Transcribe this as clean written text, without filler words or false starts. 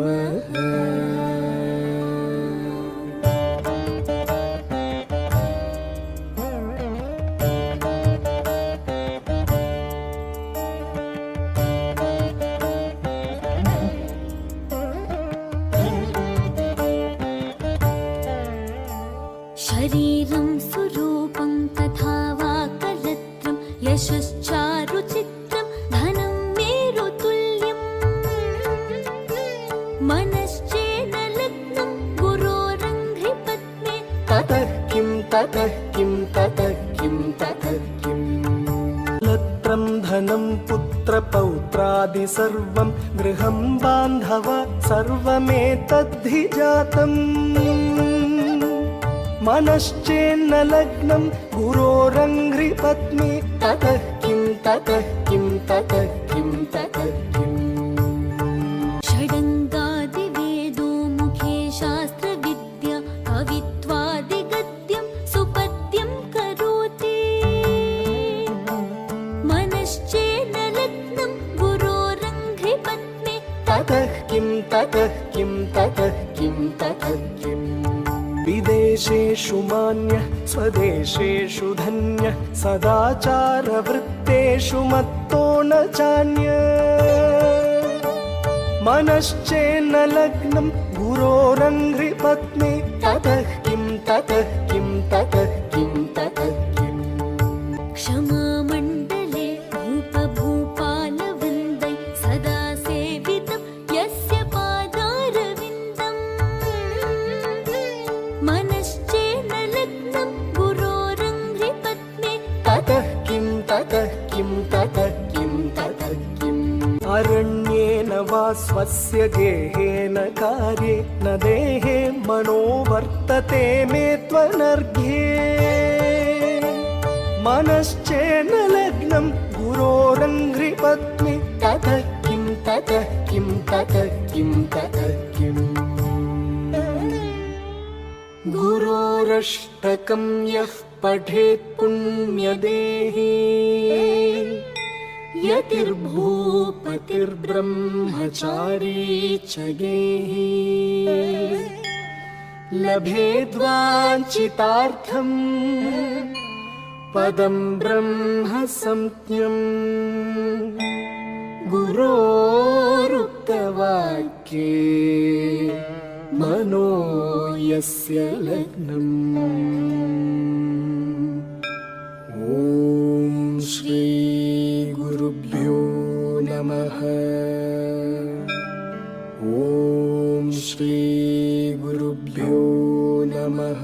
नमः। शरीरं सुरूपं तथा वा कलत्रं यशश्चारुचित्रं धनं मेरुतुल्यम् मनश्चेन लग्नं गुरोरङ्घ्रिपद्मे ततः किं ततः किं ततः किं ततः किम् लत्रं धनं पुत्रपौत्रादि सर्वं गृहं बान्धव सर्वमेतद्धि जातम् मनश्चेन्न लग्नं गुरोरङ्घ्रिपद्मे ततः किं ततः किं ततः किं ततः किम् षडङ्गादिवेदो मुखे शास्त्रविद्या कवित्वादिगद्यं सुपद्यं करोति मनश्चेन लग्नं गुरोरङ्घ्रिपद्मे ततः किं ततः किं ततः किं ततः किम् विदेशेषु मान्यः स्वदेशेषु धन्यः सदाचारवृत्तेषु मत्तो न चान्यः मनश्चेन्न लग्नं गुरोरङ्घ्रिपद्मे ततः किं ततः किं ततः किं ततः किम् क्षमामण्डले भूपभूपालवृन्दै सदा सेवितं यस्य पादारविन्दम् मनश्चेन लग्नं गुरोरङ्घ्रिपद्मे ततः किं ततः किं ततः किं ततः किम् अरण्येन वा स्वस्य गेहेन कार्ये न देहे मनो वर्तते मे त्वनर्घ्ये मनश्चेन लग्नं गुरोरङ्घ्रिपद्मे ततः किं ततः किं ततः किं ततः किम् गुरोरष्टकं यः पठेत् पुण्यदेही यतिर्भूपतिर्ब्रह्मचारी च गेही लभेद्वाञ्छितार्थं पदं ब्रह्म संज्ञम् गुरोरुक्तवाक्ये मनो यस्य लग्नम्। ॐ श्री गुरुभ्यो नमः। ॐ श्री गुरुभ्यो नमः।